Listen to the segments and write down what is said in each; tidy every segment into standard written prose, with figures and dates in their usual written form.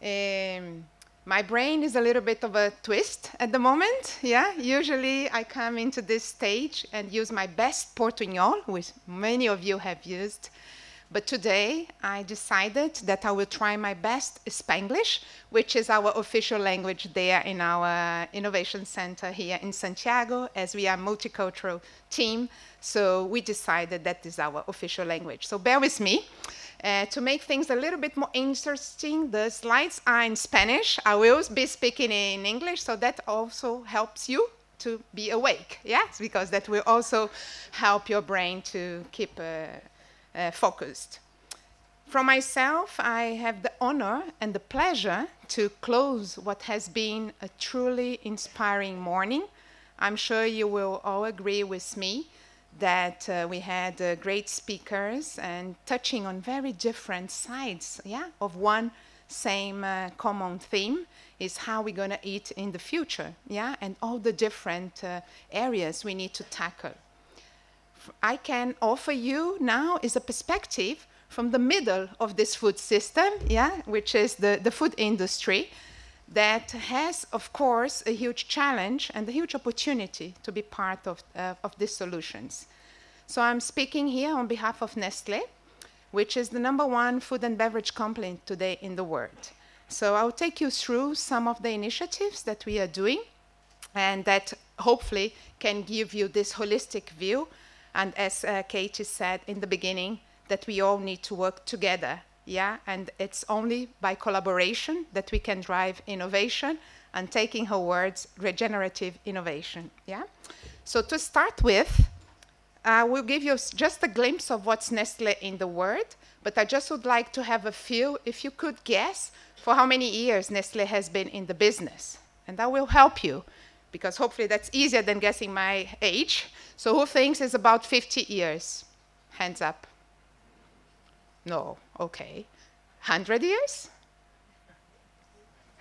My brain is a little bit of a twist at the moment, yeah? Usually I come into this stage and use my best Portuñol, which many of you have used. But today I decided that I will try my best Spanglish, which is our official language there in our Innovation Center here in Santiago, as we are a multicultural team. So we decided that is our official language. So bear with me. To make things a little bit more interesting, the slides are in Spanish. I will be speaking in English, so that also helps you to be awake, yes? Because that will also help your brain to keep focused. From myself, I have the honor and the pleasure to close what has been a truly inspiring morning. I'm sure you will all agree with me that we had great speakers and touching on very different sides, yeah, of one same common theme is how we're going to eat in the future, yeah, and all the different areas we need to tackle. I can offer you now is a perspective from the middle of this food system, yeah, which is the food industry, that has, of course, a huge challenge and a huge opportunity to be part of these solutions. So I'm speaking here on behalf of Nestlé, which is the #1 food and beverage company today in the world. So I'll take you through some of the initiatives that we are doing and that hopefully can give you this holistic view. And as Katie said in the beginning, that we all need to work together, yeah? And it's only by collaboration that we can drive innovation and, taking her words, regenerative innovation, yeah? So to start with, I will give you just a glimpse of what's Nestlé in the world, but I just would like to have a feel, if you could guess, for how many years Nestlé has been in the business. And that will help you, because hopefully that's easier than guessing my age. So who thinks it's about 50 years? Hands up. No, okay. 100 years?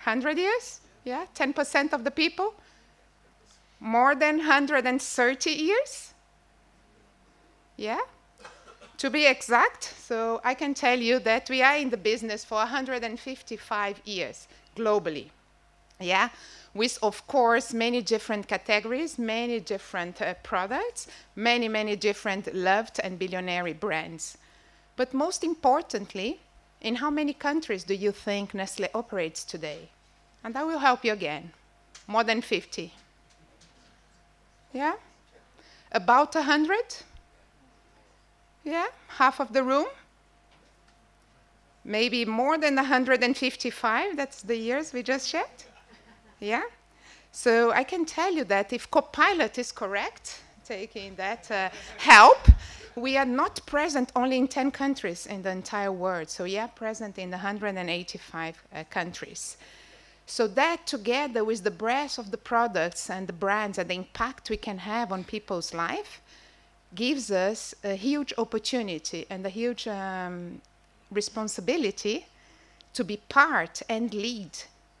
100 years? Yeah, 10% of the people? More than 130 years? Yeah? To be exact, so I can tell you that we are in the business for 155 years globally. Yeah? With, of course, many different categories, many different products, many different loved and billionaire brands. But most importantly, in how many countries do you think Nestlé operates today? And I will help you again. More than 50. Yeah? About 100? Yeah? Half of the room? Maybe more than 155, that's the years we just shared? Yeah? So I can tell you that if Copilot is correct, taking that help, we are not present only in 10 countries in the entire world. So we are present in 185 countries. So that, together with the breadth of the products and the brands and the impact we can have on people's life, gives us a huge opportunity and a huge responsibility to be part and lead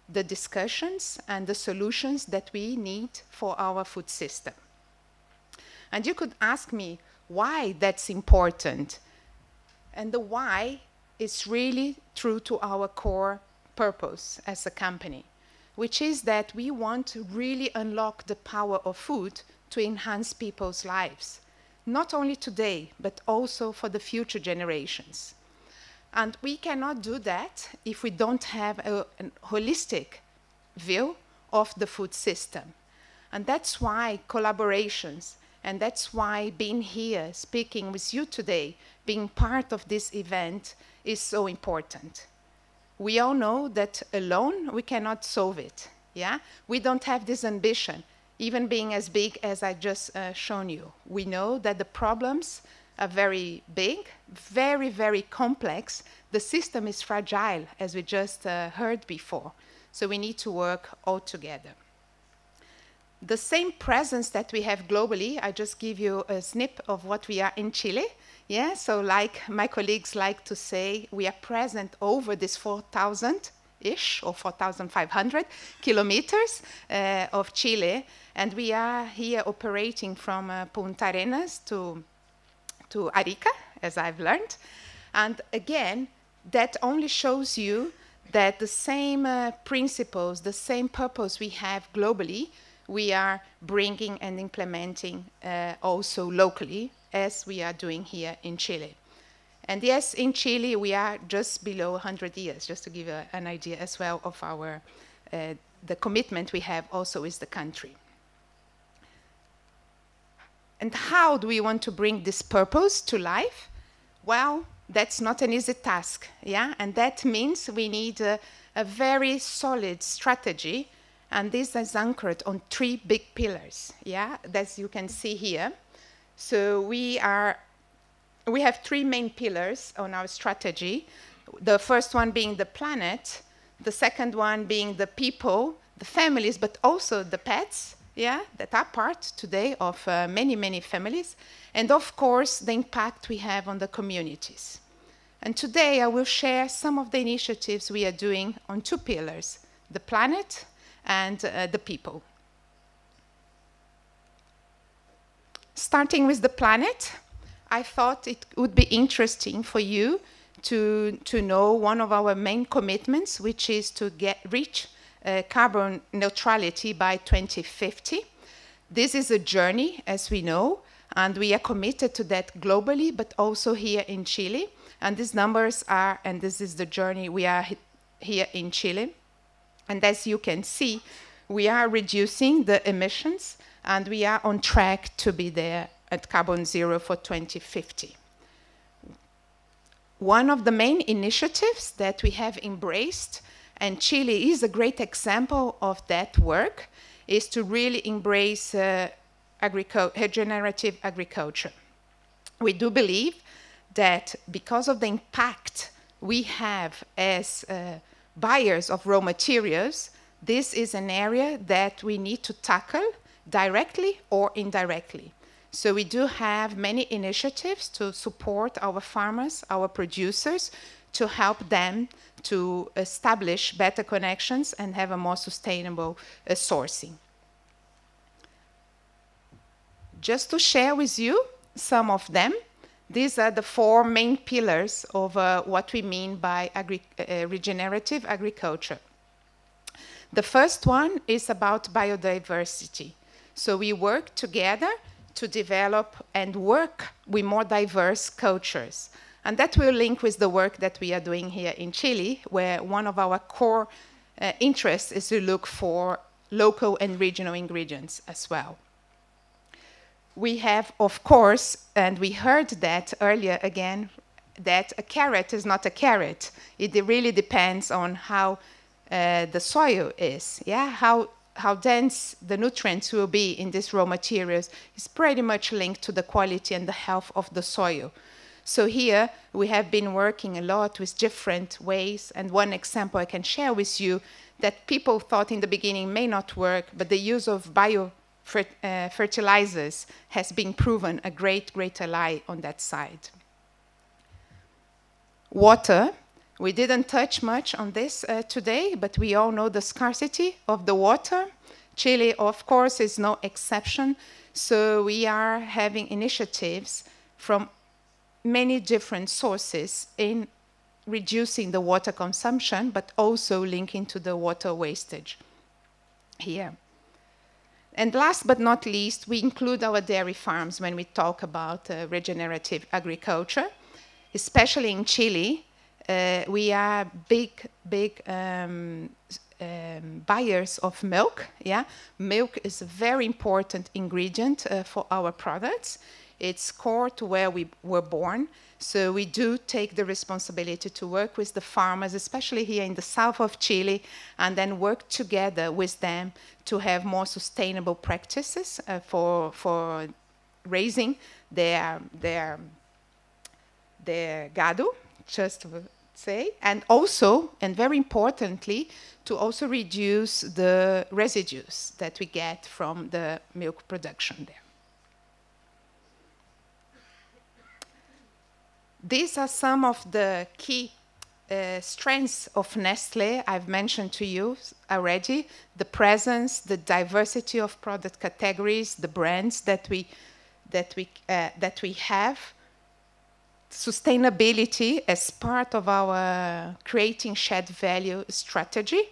the discussions and the solutions that we need for our food system. And you could ask me why that's important. And the why is really true to our core purpose as a company, which is that we want to really unlock the power of food to enhance people's lives, not only today, but also for the future generations. And we cannot do that if we don't have a holistic view of the food system. And that's why collaborations, and that's why being here, speaking with you today, being part of this event is so important. We all know that alone we cannot solve it, yeah? We don't have this ambition, even being as big as I just shown you. We know that the problems are very big, very complex. The system is fragile, as we just heard before. So we need to work all together. The same presence that we have globally, I just give you a snip of what we are in Chile. Yeah, so like my colleagues like to say, we are present over this 4,000-ish or 4,500 kilometers of Chile. And we are here operating from Punta Arenas to Arica, as I've learned. And again, that only shows you that the same principles, the same purpose we have globally, we are bringing and implementing also locally, as we are doing here in Chile. And yes, in Chile, we are just below 100 years, just to give an idea as well of our, the commitment we have also with the country. And how do we want to bring this purpose to life? Well, that's not an easy task, yeah? And that means we need a very solid strategy, and this is anchored on 3 big pillars, yeah? As you can see here. So we have 3 main pillars on our strategy. The first one being the planet, the second one being the people, the families, but also the pets, yeah, that are part today of many, many families, and of course, the impact we have on the communities. And today I will share some of the initiatives we are doing on 2 pillars, the planet and the people. Starting with the planet, I thought it would be interesting for you to know one of our main commitments, which is to reach carbon neutrality by 2050. This is a journey, as we know, and we are committed to that globally, but also here in Chile. And these numbers are, and this is the journey we are here in Chile. And as you can see, we are reducing the emissions, and we are on track to be there at carbon zero for 2050. One of the main initiatives that we have embraced, and Chile is a great example of that work, is to really embrace regenerative agriculture. We do believe that because of the impact we have as buyers of raw materials, this is an area that we need to tackle directly or indirectly. So we do have many initiatives to support our farmers, our producers, to help them to establish better connections and have a more sustainable sourcing. Just to share with you some of them, these are the 4 main pillars of what we mean by regenerative agriculture. The first one is about biodiversity. So we work together to develop and work with more diverse cultures. And that will link with the work that we are doing here in Chile, where one of our core interests is to look for local and regional ingredients as well. We have, of course, and we heard that earlier again, that a carrot is not a carrot. It really depends on how the soil is, yeah? How dense the nutrients will be in these raw materials is pretty much linked to the quality and the health of the soil. So here we have been working a lot with different ways, and one example I can share with you that people thought in the beginning may not work, but the use of fertilizers has been proven a great ally on that side. Water. We didn't touch much on this today, but we all know the scarcity of the water. Chile, of course, is no exception. So we are having initiatives from many different sources in reducing the water consumption, but also linking to the water wastage here. And last but not least, we include our dairy farms when we talk about regenerative agriculture, especially in Chile. We are big buyers of milk. Yeah, milk is a very important ingredient for our products. It's core to where we were born. So we do take the responsibility to work with the farmers, especially here in the south of Chile, and then work together with them to have more sustainable practices for raising their gado, just to say, and also, and very importantly, to also reduce the residues that we get from the milk production there. These are some of the key strengths of Nestlé. I've mentioned to you already the presence, the diversity of product categories, the brands that we have. sustainability as part of our creating shared value strategy.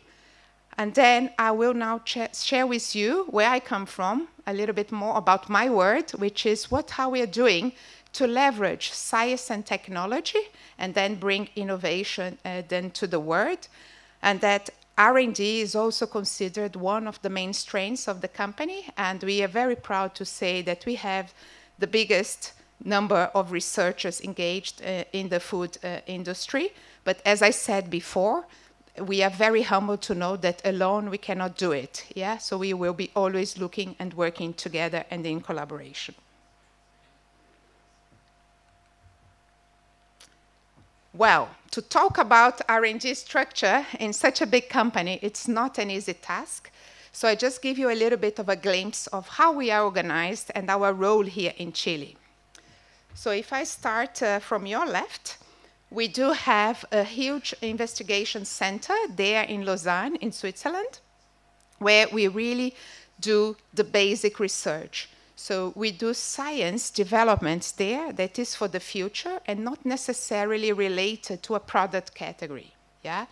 And then I will now share with you where I come from, a little bit more about my word, which is how we are doing to leverage science and technology and then bring innovation then to the world. And that R&D is also considered one of the main strengths of the company. And we are very proud to say that we have the biggest number of researchers engaged in the food industry. But as I said before, we are very humble to know that alone we cannot do it. Yeah? So we will be always looking and working together and in collaboration. Well, to talk about R&D structure in such a big company, it's not an easy task. So I just give you a little bit of a glimpse of how we are organized and our role here in Chile. So if I start from your left, we do have a huge investigation center there in Lausanne, in Switzerland, where we really do the basic research. So we do science developments there that is for the future and not necessarily related to a product category. Yeah?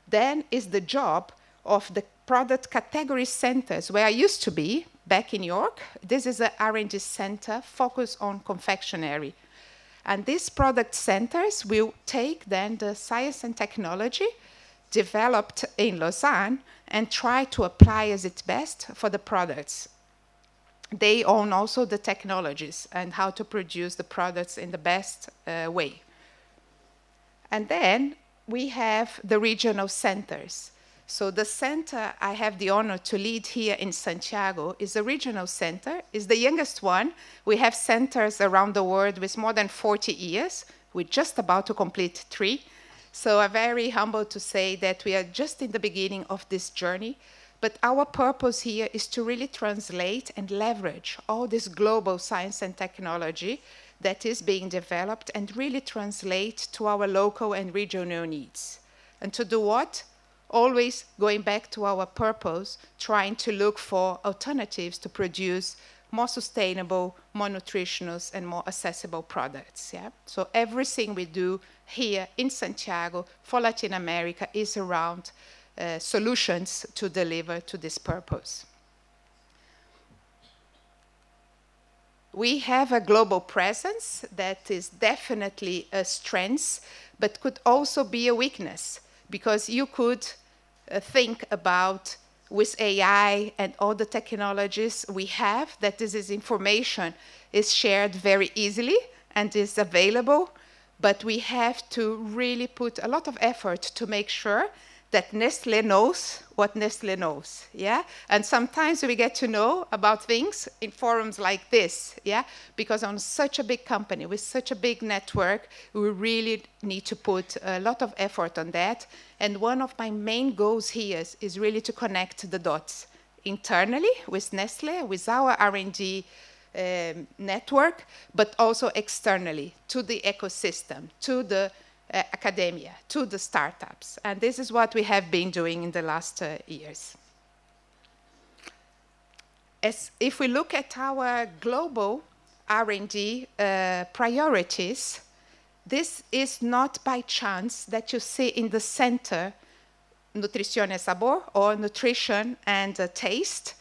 Then is the job of the product category centers, where I used to be back in York. This is an R&D center focused on confectionery. And these product centers will take then the science and technology developed in Lausanne and try to apply as its best for the products. They own also the technologies and how to produce the products in the best way. And then we have the regional centers. So the center I have the honor to lead here in Santiago is a regional center. It's the youngest one. We have centers around the world with more than 40 years. We're just about to complete 3. So I'm very humbled to say that we are just in the beginning of this journey. But our purpose here is to really translate and leverage all this global science and technology that is being developed and really translate to our local and regional needs. And to do what? Always going back to our purpose, trying to look for alternatives to produce more sustainable, more nutritious, and more accessible products. Yeah? So everything we do here in Santiago for Latin America is around solutions to deliver to this purpose. We have a global presence that is definitely a strength, but could also be a weakness, because you could think about with AI and all the technologies we have, that this information is shared very easily and is available, but we have to really put a lot of effort to make sure that Nestlé knows what Nestlé knows, yeah? And sometimes we get to know about things in forums like this, yeah? Because on such a big company, with such a big network, we really need to put a lot of effort on that. And one of my main goals here is really to connect the dots internally with Nestlé, with our R&D network, but also externally to the ecosystem, to the academia, to the startups. And this is what we have been doing in the last years. If we look at our global R&D priorities, this is not by chance that you see in the center Nutrición y Sabor, or nutrition and taste.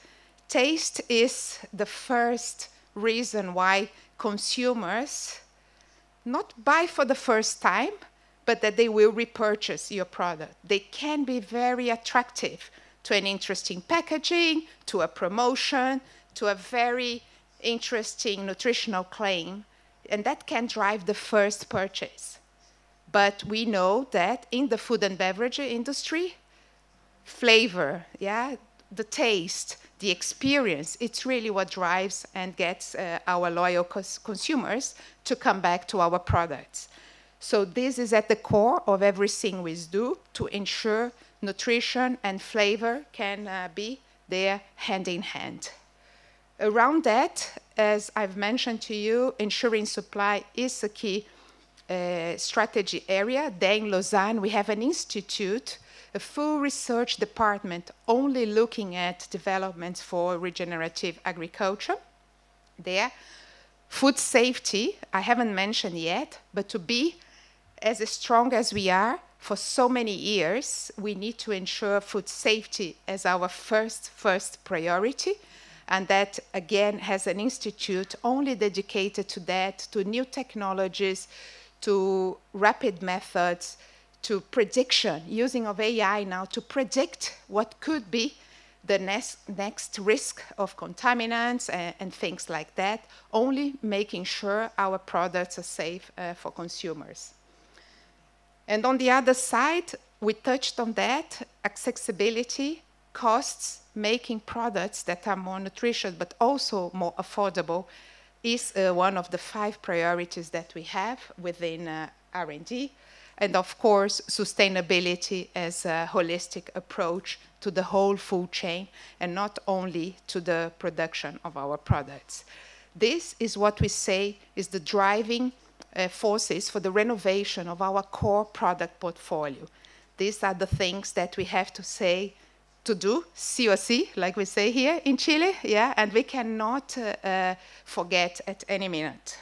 Taste is the first reason why consumers not buy for the first time, but that they will repurchase your product. They can be very attractive to an interesting packaging, to a promotion, to a very interesting nutritional claim, and that can drive the first purchase. But we know that in the food and beverage industry, flavor, yeah, the taste, the experience, it's really what drives and gets our loyal consumers to come back to our products. So this is at the core of everything we do to ensure nutrition and flavor can be there hand in hand. Around that, as I've mentioned to you, ensuring supply is a key strategy area. There in Lausanne, we have an institute, a full research department only looking at developments for regenerative agriculture. There, Food safety, I haven't mentioned yet, but to be as strong as we are for so many years, we need to ensure food safety as our first priority. And that, again, has an institute only dedicated to that, to new technologies, to rapid methods, to prediction, using of AI now to predict what could be the next risk of contaminants and things like that, only making sure our products are safe for consumers. And on the other side, we touched on that, accessibility, costs, making products that are more nutritious but also more affordable is one of the 5 priorities that we have within R&D. And of course, sustainability as a holistic approach to the whole food chain and not only to the production of our products. This is what we say is the driving forces for the renovation of our core product portfolio. These are the things that we have to say, to do, sí o sí, like we say here in Chile, yeah, and we cannot forget at any minute.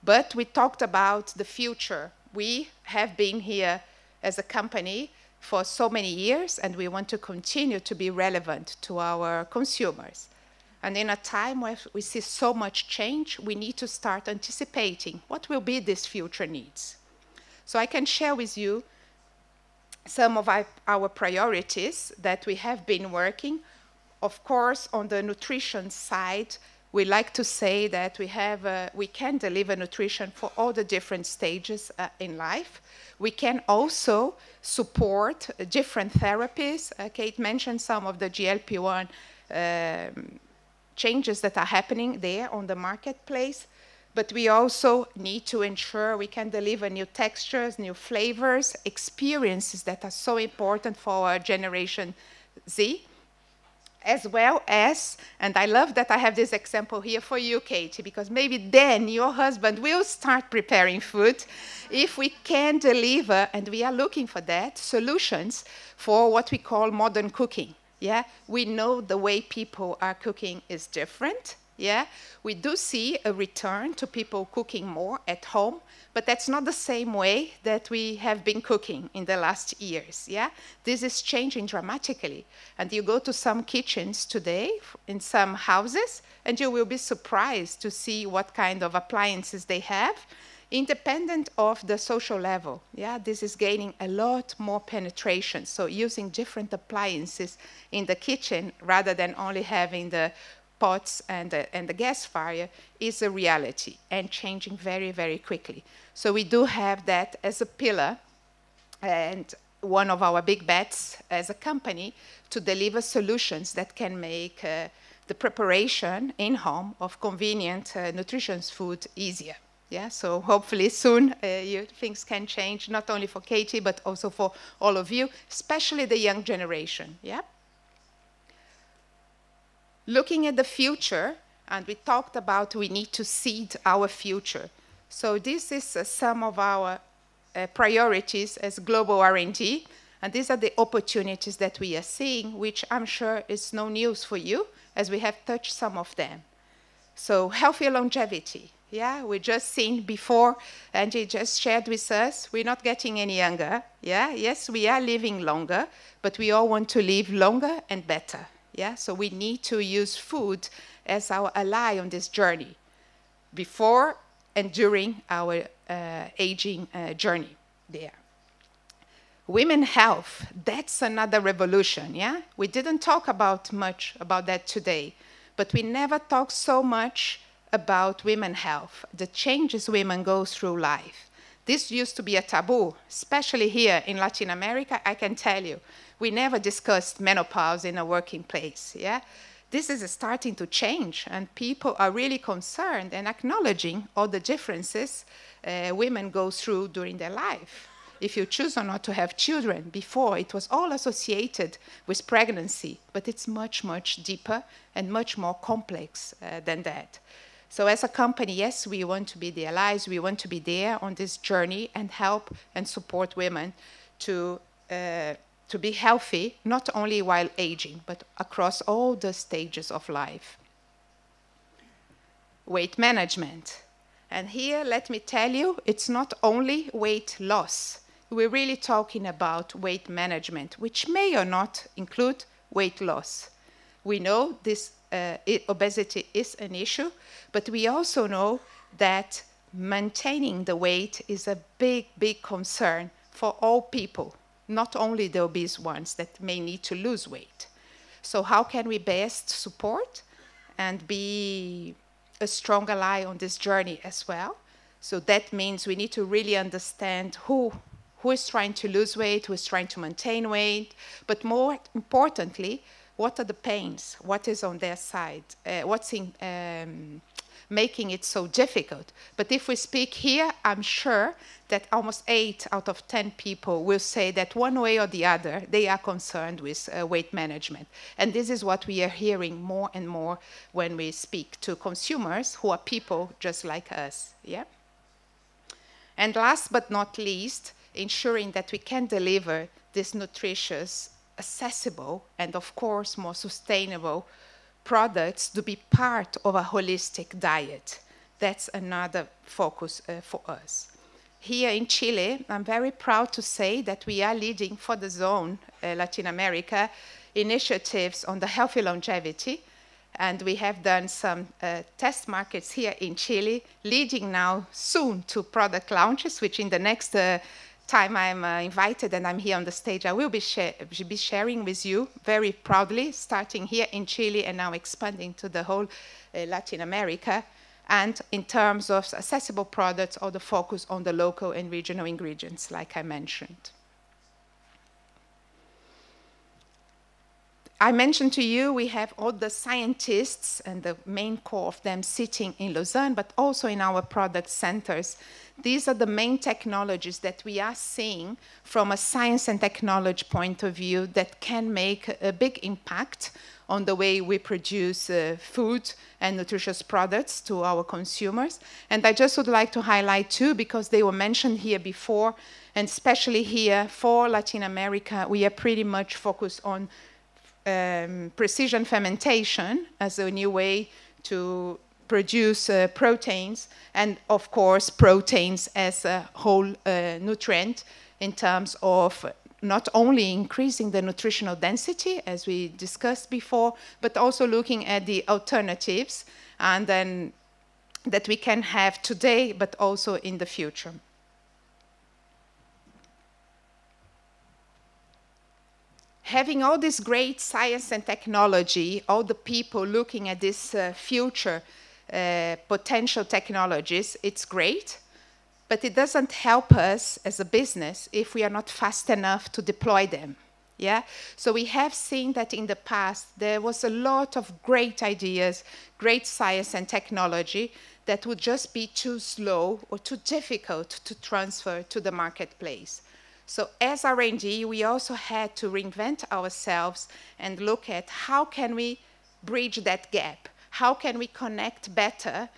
But we talked about the future. We have been here as a company for so many years, and we want to continue to be relevant to our consumers. And in a time where we see so much change, we need to start anticipating what will be these future needs. So I can share with you some of our priorities that we have been working. Of course, on the nutrition side, we like to say that we can deliver nutrition for all the different stages in life. We can also support different therapies. Kate mentioned some of the GLP-1 changes that are happening there on the marketplace. But we also need to ensure we can deliver new textures, new flavors, experiences that are so important for our Generation Z, as well as, and I love that I have this example here for you, Katie, because maybe then your husband will start preparing food if we can deliver, and we are looking for that, solutions for what we call modern cooking. Yeah, we know the way people are cooking is different. Yeah, we do see a return to people cooking more at home, but that's not the same way that we have been cooking in the last years. Yeah, this is changing dramatically. And you go to some kitchens today in some houses, and you will be surprised to see what kind of appliances they have, independent of the social level. Yeah, this is gaining a lot more penetration. So using different appliances in the kitchen rather than only having the pots and the gas fire is a reality and changing very, very quickly. So we do have that as a pillar and one of our big bets as a company to deliver solutions that can make the preparation in home of convenient nutritious food easier. Yeah, so hopefully soon things can change, not only for Katie, but also for all of you, especially the young generation. Yeah. Looking at the future, and we talked about we need to seed our future. So this is some of our priorities as global R&D, and these are the opportunities that we are seeing, which I'm sure is no news for you, as we have touched some of them. So healthy longevity. Yeah, we just seen before, Angie just shared with us, we're not getting any younger. Yeah, yes, we are living longer, but we all want to live longer and better. Yeah, so we need to use food as our ally on this journey, before and during our aging journey there. Women health, that's another revolution, yeah? We didn't talk much about that today, but we never talk so much about women health, the changes women go through life. This used to be a taboo, especially here in Latin America, I can tell you. We never discussed menopause in a working place, yeah? This is starting to change, and people are really concerned and acknowledging all the differences women go through during their life. If you choose or not to have children, before it was all associated with pregnancy, but it's much, much deeper and much more complex than that. So as a company, yes, we want to be the allies, we want to be there on this journey and help and support women to be healthy, not only while aging, but across all the stages of life. weight management. And here, let me tell you, it's not only weight loss. We're really talking about weight management, which may or not include weight loss. We know this obesity is an issue, but we also know that maintaining the weight is a big, big concern for all people, not only the obese ones that may need to lose weight. So how can we best support and be a strong ally on this journey as well? So that means we need to really understand who is trying to lose weight, who is trying to maintain weight, but more importantly, what are the pains? What is on their side? What's making it so difficult? But if we speak here, I'm sure that almost 8 out of 10 people will say that one way or the other, they are concerned with weight management. And this is what we are hearing more and more when we speak to consumers who are people just like us. Yeah? And last but not least, ensuring that we can deliver this nutritious, accessible, and of course more sustainable products to be part of a holistic diet. That's another focus for us. Here in Chile, I'm very proud to say that we are leading for the zone, Latin America, initiatives on the healthy longevity. And we have done some test markets here in Chile, leading now soon to product launches, which in the next time I'm invited and I'm here on the stage, I will be sharing with you very proudly, starting here in Chile and now expanding to the whole Latin America. And in terms of accessible products, all the focus on the local and regional ingredients, like I mentioned. I mentioned to you, we have all the scientists and the main core of them sitting in Lausanne, but also in our product centers. These are the main technologies that we are seeing from a science and technology point of view that can make a big impact on the way we produce food and nutritious products to our consumers. And I just would like to highlight two, because they were mentioned here before, and especially here for Latin America, we are pretty much focused on precision fermentation as a new way to produce proteins, and of course proteins as a whole nutrient in terms of not only increasing the nutritional density, as we discussed before, but also looking at the alternatives and then that we can have today, but also in the future. Having all this great science and technology, all the people looking at this future potential technologies, it's great, but it doesn't help us as a business if we are not fast enough to deploy them. Yeah? So we have seen that in the past there was a lot of great ideas, great science and technology that would just be too slow or too difficult to transfer to the marketplace. So as R&D, we also had to reinvent ourselves and look at how can we bridge that gap? How can we connect better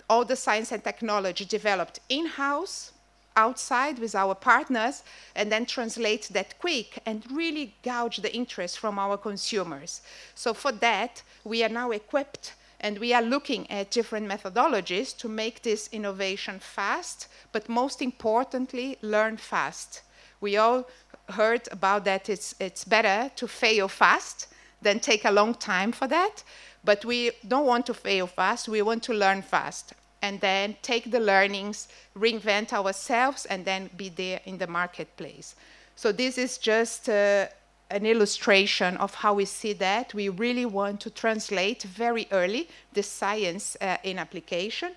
all the science and technology developed in-house, outside with our partners, and then translate that quick and really gauge the interest from our consumers. So for that, we are now equipped and we are looking at different methodologies to make this innovation fast, but most importantly, learn fast. We all heard about that it's better to fail fast than take a long time for that. But we don't want to fail fast, we want to learn fast. And then take the learnings, reinvent ourselves, and then be there in the marketplace. So this is just an illustration of how we see that. We really want to translate very early the science in application.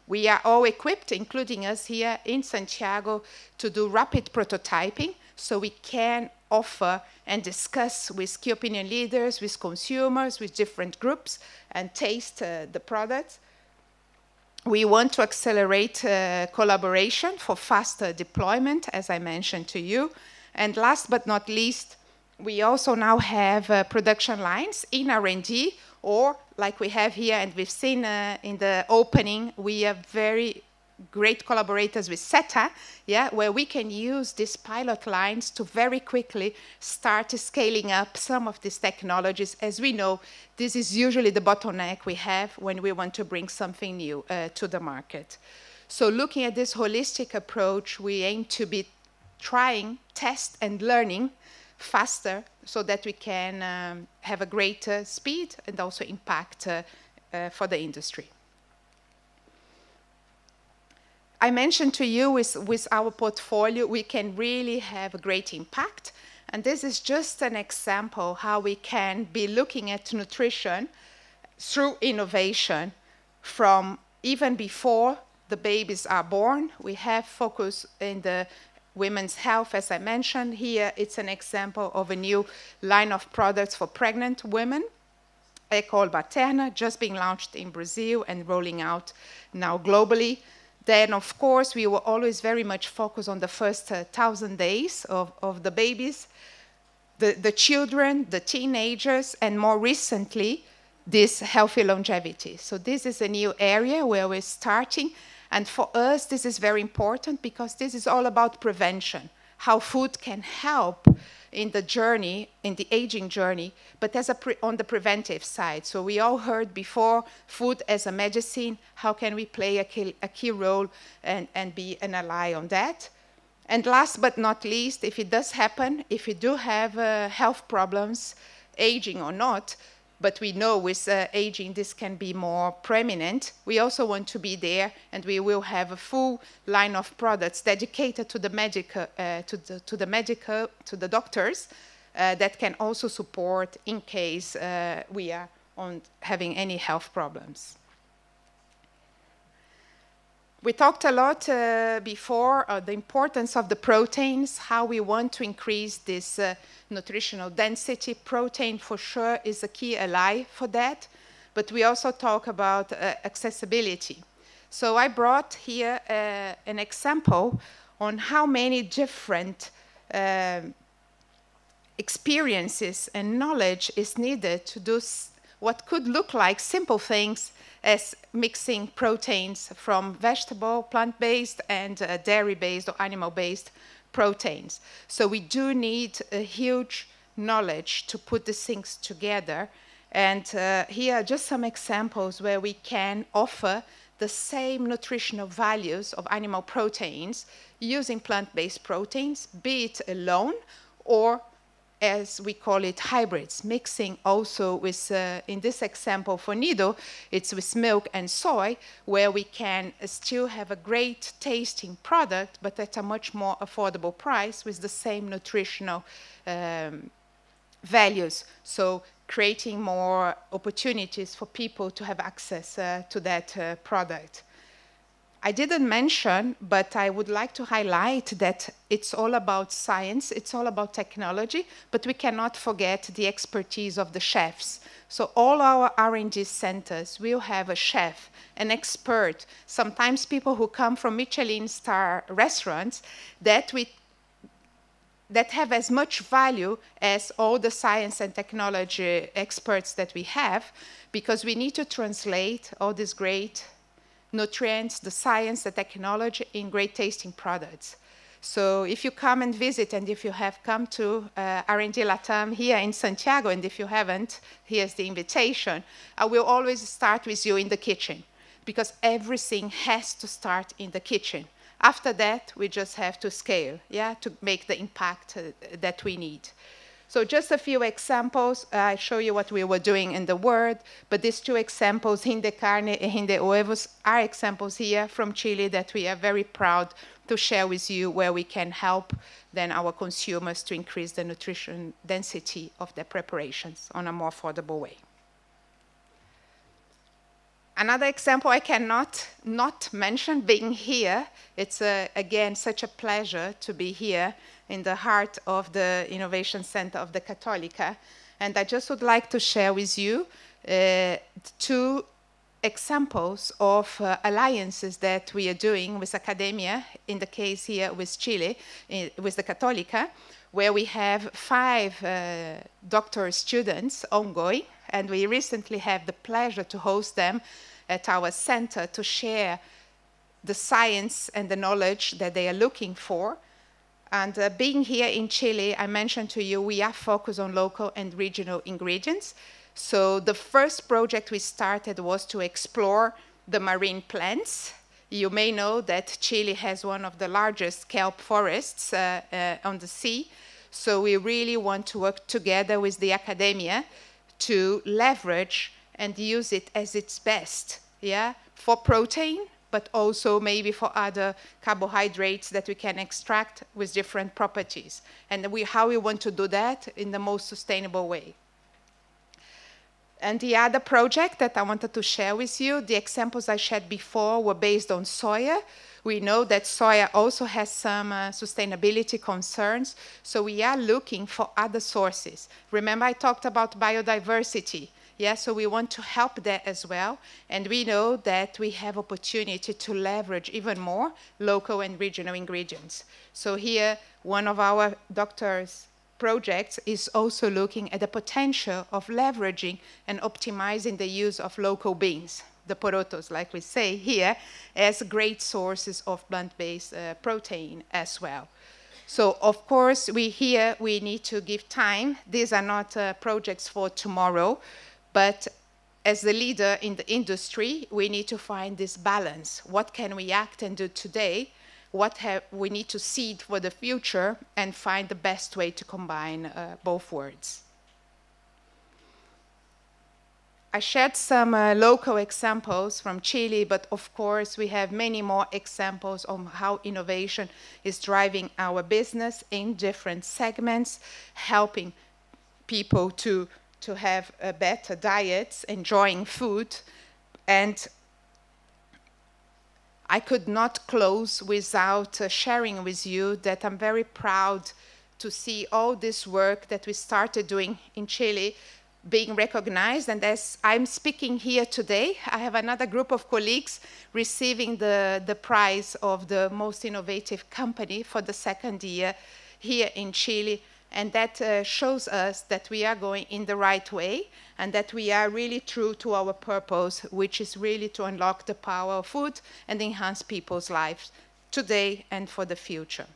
We are all equipped, including us here in Santiago, to do rapid prototyping, so we can offer and discuss with key opinion leaders, with consumers, with different groups, and taste the products. We want to accelerate collaboration for faster deployment, as I mentioned to you. And last but not least, we also now have production lines in R&D, or like we have here, and we've seen in the opening, we are very great collaborators with SETA, yeah, where we can use these pilot lines to very quickly start scaling up some of these technologies. As we know, this is usually the bottleneck we have when we want to bring something new to the market. So looking at this holistic approach, we aim to be trying, test, and learning faster so that we can have a greater speed and also impact for the industry. I mentioned to you with our portfolio, we can really have a great impact. And this is just an example how we can be looking at nutrition through innovation from even before the babies are born. We have focus in the women's health, as I mentioned. Here, it's an example of a new line of products for pregnant women, Ecol Materna, just being launched in Brazil and rolling out now globally. Then, of course, we were always very much focused on the first 1,000 days of the babies, the children, the teenagers, and more recently, this healthy longevity. So this is a new area where we're starting. And for us, this is very important because this is all about prevention, how food can help in the journey, in the aging journey, but as on the preventive side. So we all heard before, food as a medicine, how can we play a key role and be an ally on that? And last but not least, if it does happen, if you do have health problems, aging or not, but we know with aging this can be more preeminent, we also want to be there, and we will have a full line of products dedicated to the medical, to the doctors that can also support in case we are having any health problems. We talked a lot before the importance of the proteins, how we want to increase this nutritional density. Protein for sure is a key ally for that, but we also talk about accessibility. So I brought here an example on how many different experiences and knowledge is needed to do what could look like simple things as mixing proteins from vegetable, plant-based, and dairy-based or animal-based proteins. So we do need a huge knowledge to put these things together. And here are just some examples where we can offer the same nutritional values of animal proteins using plant-based proteins, be it alone or, as we call it, hybrids, mixing also with, in this example for Nido, it's with milk and soy, where we can still have a great tasting product, but at a much more affordable price with the same nutritional values. So creating more opportunities for people to have access to that product. I didn't mention, but I would like to highlight that it's all about science, it's all about technology, but we cannot forget the expertise of the chefs. So all our R&D centers will have a chef, an expert, sometimes people who come from Michelin star restaurants that have as much value as all the science and technology experts that we have, because we need to translate all these great nutrients, the science, the technology in great tasting products. So if you come and visit, and if you have come to R&D Latam here in Santiago, and if you haven't, here's the invitation. I will always start with you in the kitchen, because everything has to start in the kitchen. After that, we just have to scale, yeah, to make the impact that we need. So just a few examples. I show you what we were doing in the world, but these two examples, Hinde Carne and Hinde Huevos, are examples here from Chile that we are very proud to share with you, where we can help then our consumers to increase the nutrition density of their preparations on a more affordable way. Another example I cannot not mention, being here. It's, again, such a pleasure to be here in the heart of the Innovation Center of the Católica. And I just would like to share with you two examples of alliances that we are doing with academia, in the case here with Chile, with the Católica, where we have 5 doctoral students ongoing, and we recently had the pleasure to host them at our center to share the science and the knowledge that they are looking for. And being here in Chile, I mentioned to you, we are focused on local and regional ingredients. So the first project we started was to explore the marine plants. You may know that Chile has one of the largest kelp forests on the sea. So we really want to work together with the academia to leverage and use it as its best, yeah, for protein, but also maybe for other carbohydrates that we can extract with different properties. And how we want to do that in the most sustainable way. And the other project that I wanted to share with you, the examples I shared before were based on soya. We know that soya also has some sustainability concerns, so we are looking for other sources. Remember I talked about biodiversity. Yeah, so we want to help that as well. And we know that we have opportunity to leverage even more local and regional ingredients. So here, one of our doctors' projects is also looking at the potential of leveraging and optimizing the use of local beans, the porotos, like we say here, as great sources of plant-based protein as well. So, of course, we need to give time. These are not projects for tomorrow. But as the leader in the industry, we need to find this balance. What can we act and do today? What we need to seed for the future and find the best way to combine both worlds. I shared some local examples from Chile, but of course we have many more examples on how innovation is driving our business in different segments, helping people to have better diets, enjoying food. And I could not close without sharing with you that I'm very proud to see all this work that we started doing in Chile being recognized. And as I'm speaking here today, I have another group of colleagues receiving the prize of the most innovative company for the second year here in Chile. And that shows us that we are going in the right way and that we are really true to our purpose, which is really to unlock the power of food and enhance people's lives today and for the future.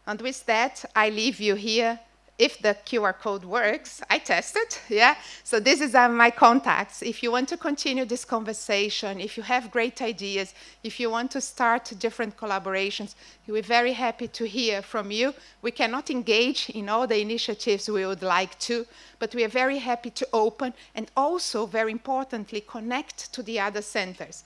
And with that, I leave you here. If the QR code works, I tested, yeah? So this is my contacts. If you want to continue this conversation, if you have great ideas, if you want to start different collaborations, we're very happy to hear from you. We cannot engage in all the initiatives we would like to, but we are very happy to open and also, very importantly, connect to the other centers,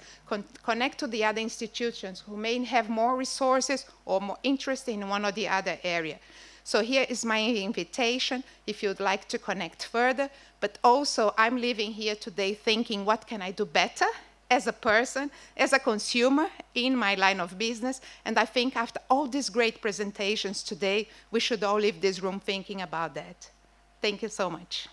connect to the other institutions who may have more resources or more interest in one or the other area. So here is my invitation if you'd like to connect further, but also I'm leaving here today thinking, what can I do better as a person, as a consumer in my line of business? And I think after all these great presentations today, we should all leave this room thinking about that. Thank you so much.